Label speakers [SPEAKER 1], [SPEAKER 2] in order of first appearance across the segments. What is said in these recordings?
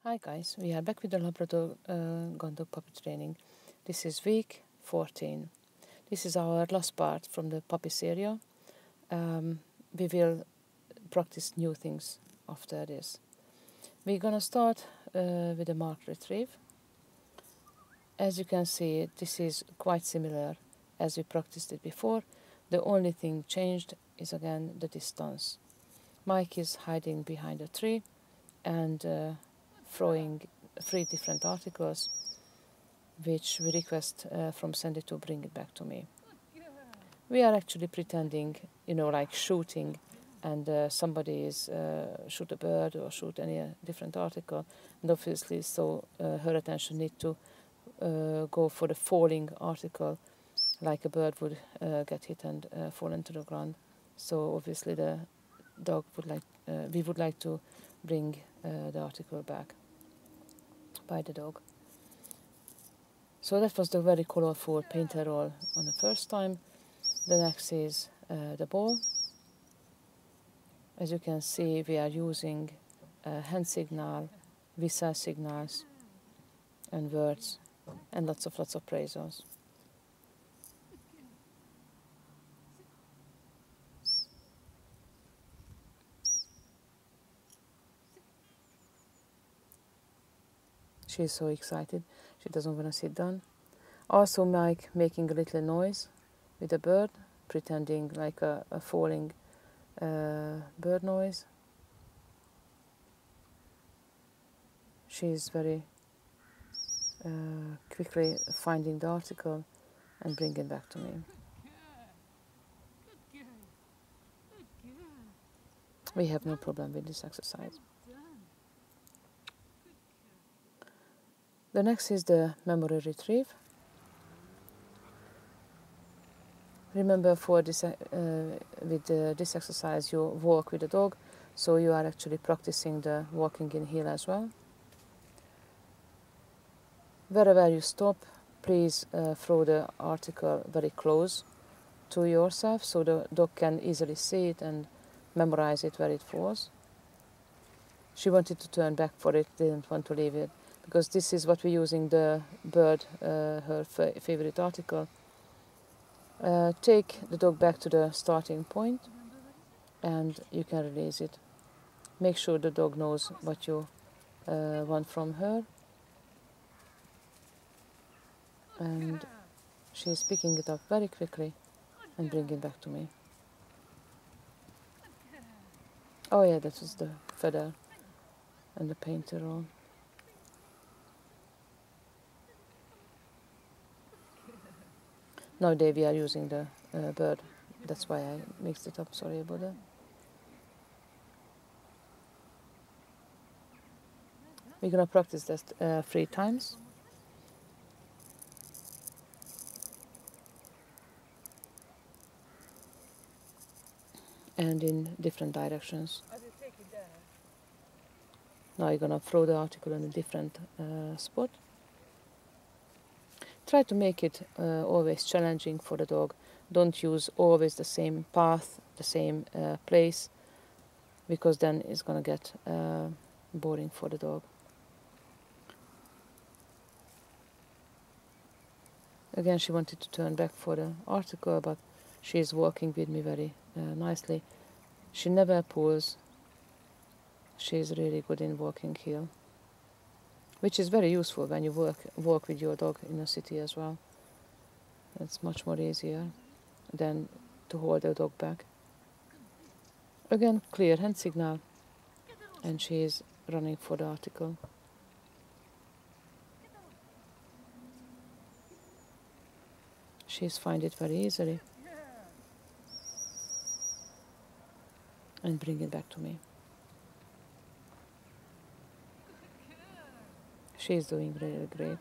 [SPEAKER 1] Hi guys, we are back with the Labrador Gun Dog puppy training. This is week 14. This is our last part from the puppy seria. We will practice new things after this. We're gonna start with the mark retrieve. As you can see, this is quite similar as we practiced it before. The only thing changed is again the distance. Mike is hiding behind a tree and throwing 3 different articles, which we request from Sandy to bring it back to me. We are actually pretending, like shooting, and somebody is shoot a bird or shoot any different article, and obviously so her attention need to go for the falling article, like a bird would get hit and fall into the ground. So obviously the dog would like, we would like to bring the article back by the dog. So that was the very colorful painter roll on the first time. The next is the ball. As you can see, we are using hand signal, whistle signals, and words, and lots of appraisals. She's so excited, she doesn't want to sit down. Also Mike making a little noise with the bird, pretending like a falling bird noise. She's very quickly finding the article and bringing it back to me. We have no problem with this exercise. The next is the memory retrieve. Remember, for this with this exercise you walk with the dog, so you are actually practicing the walking in heel as well. Wherever you stop, please throw the article very close to yourself so the dog can easily see it and memorize it where it falls. She wanted to turn back for it, didn't want to leave it, because this is what we're using the bird, her favorite article. Take the dog back to the starting point and you can release it. Make sure the dog knows what you want from her, and she's picking it up very quickly and bringing it back to me. Oh yeah, that was the feather and the painter roll. Nowadays we are using the bird, that's why I mixed it up, sorry about that. We're gonna practice that 3 times. And in different directions. Now you're gonna throw the article in a different spot. Try to make it always challenging for the dog. Don't use always the same path, the same place, because then it's gonna get boring for the dog. Again, she wanted to turn back for the article, but she is walking with me very nicely. She never pulls. She is really good in walking heel, which is very useful when you walk with your dog in a city as well. It's much more easier than to hold the dog back. Again, clear hand signal, and she is running for the article. She's find it very easily and bring it back to me. She's doing really great.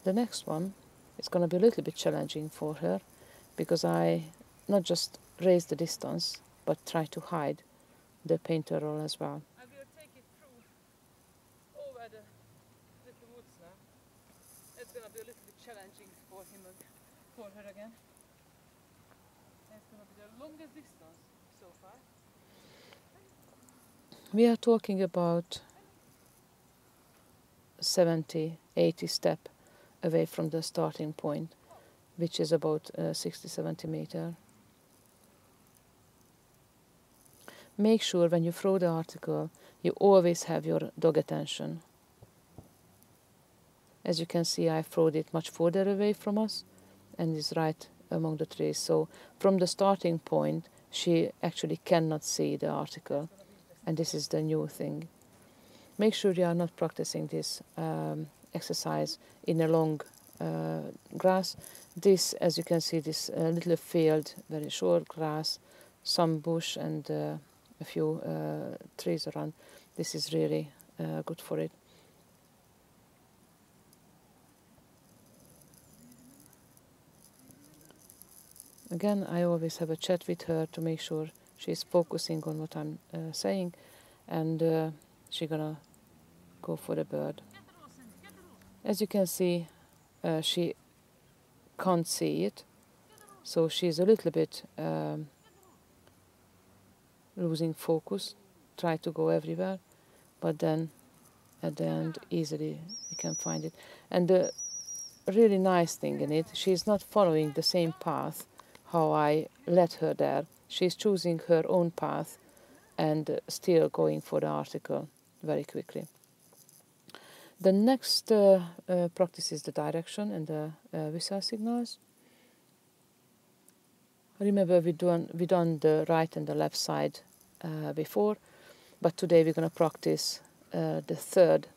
[SPEAKER 1] The next one is going to be a little bit challenging for her, because I not just raise the distance, but try to hide the painter roll as well.
[SPEAKER 2] I will take it through over the woods now. It's going to be a little bit challenging for for her again. It's going to be the longest distance so far.
[SPEAKER 1] We are talking about 70, 80 step away from the starting point, which is about 60 centimeter. Make sure when you throw the article, you always have your dog attention. As you can see, I throwed it much further away from us and is right among the trees. So from the starting point, she actually cannot see the article. And this is the new thing. Make sure you are not practicing this exercise in a long grass. This, as you can see, this little field, very short grass, some bush and a few trees around. This is really good for it. Again, I always have a chat with her to make sure she's focusing on what I'm saying, and she's gonna go for the bird. As you can see, she can't see it, so she's a little bit losing focus, try to go everywhere, but then at the end easily you can find it. And the really nice thing in it, she's not following the same path how I led her there. She's choosing her own path and still going for the article very quickly. The next practice is the direction and the whistle signals. Remember we done the right and the left side before, but today we're going to practice the third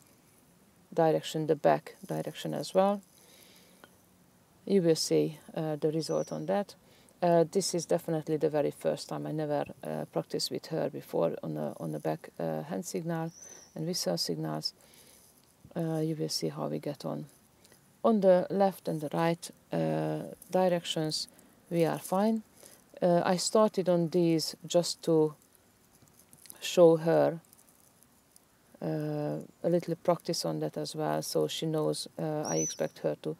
[SPEAKER 1] direction, the back direction as well. You will see the result on that. This is definitely the very first time. I never practiced with her before on the back hand signal and whistle signals. You will see how we get on. On the left and the right directions, we are fine. I started on these just to show her a little practice on that as well, so she knows I expect her to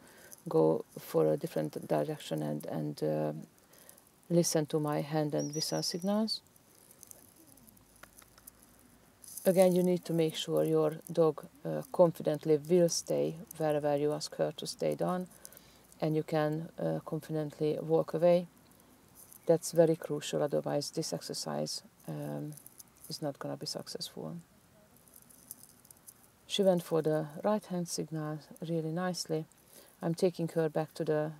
[SPEAKER 1] go for a different direction and listen to my hand and whistle signals. Again, you need to make sure your dog confidently will stay wherever you ask her to stay down, and you can confidently walk away. That's very crucial, otherwise this exercise is not going to be successful. She went for the right hand signal really nicely. I'm taking her back to the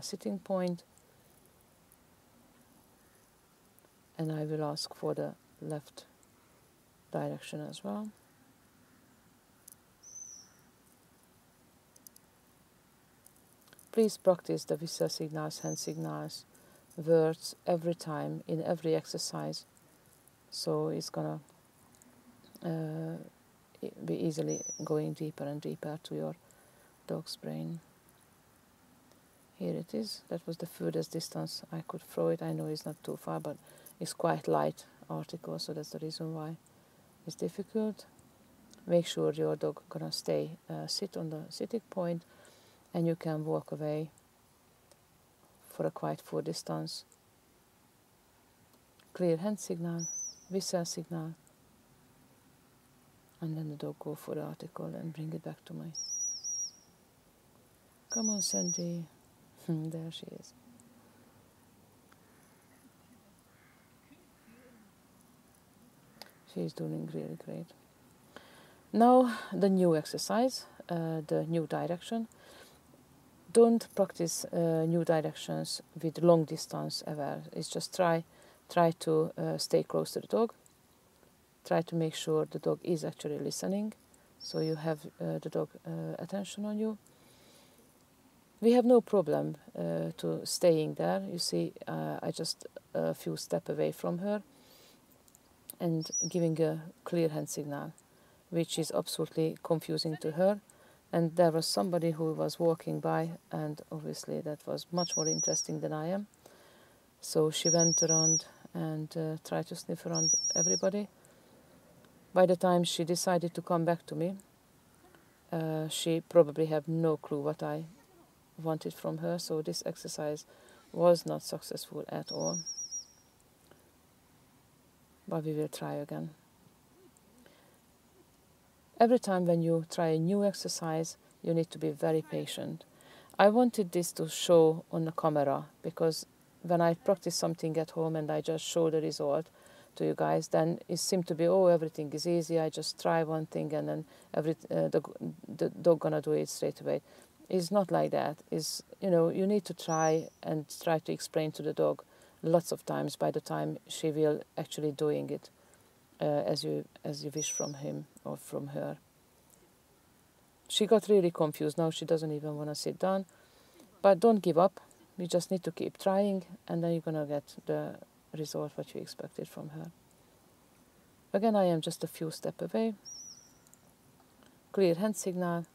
[SPEAKER 1] sitting point, and I will ask for the left direction as well. Please practice the whistle signals, hand signals, words every time in every exercise, so it's gonna be easily going deeper and deeper to your dog's brain. Here it is. That was the furthest distance I could throw it. I know it's not too far, but it's quite light article, so that's the reason why it's difficult. Make sure your dog gonna stay sit on the sitting point, and you can walk away for a quite full distance. Clear hand signal, whistle signal, and then the dog go for the article and bring it back to me. Come on, Sandy. There she is. She's doing really great. Now the new exercise, the new direction. Don't practice new directions with long distance ever. It's just try to stay close to the dog. Try to make sure the dog is actually listening, so you have the dog attention on you. We have no problem to staying there. You see, I just a few steps away from her and giving a clear hand signal, which is absolutely confusing to her. And there was somebody who was walking by, and obviously that was much more interesting than I am. So she went around and tried to sniff around everybody. By the time she decided to come back to me, she probably had no clue what I wanted from her, so this exercise was not successful at all. But we will try again. Every time when you try a new exercise, you need to be very patient. I wanted this to show on the camera, because when I practice something at home and I just show the result to you guys, then it seemed to be, oh, everything is easy, I just try one thing and then the dog gonna do it straight away. It's not like that. It's, you know, you need to try and try to explain to the dog lots of times by the time she will actually doing it as you wish from him or from her. She got really confused. Now she doesn't even want to sit down. But don't give up. You just need to keep trying, and then you're going to get the result what you expected from her. Again, I am just a few steps away. Clear hand signal,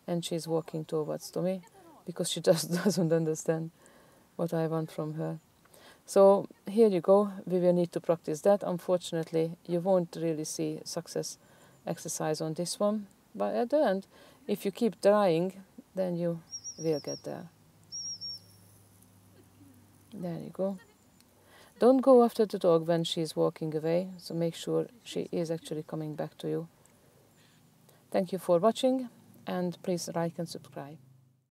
[SPEAKER 1] and she's walking towards to me because she just doesn't understand what I want from her. So here you go. We will need to practice that. Unfortunately, you won't really see success exercise on this one. But at the end, if you keep trying, then you will get there. There you go. Don't go after the dog when she's walking away, so make sure she is actually coming back to you. Thank you for watching, and please like and subscribe.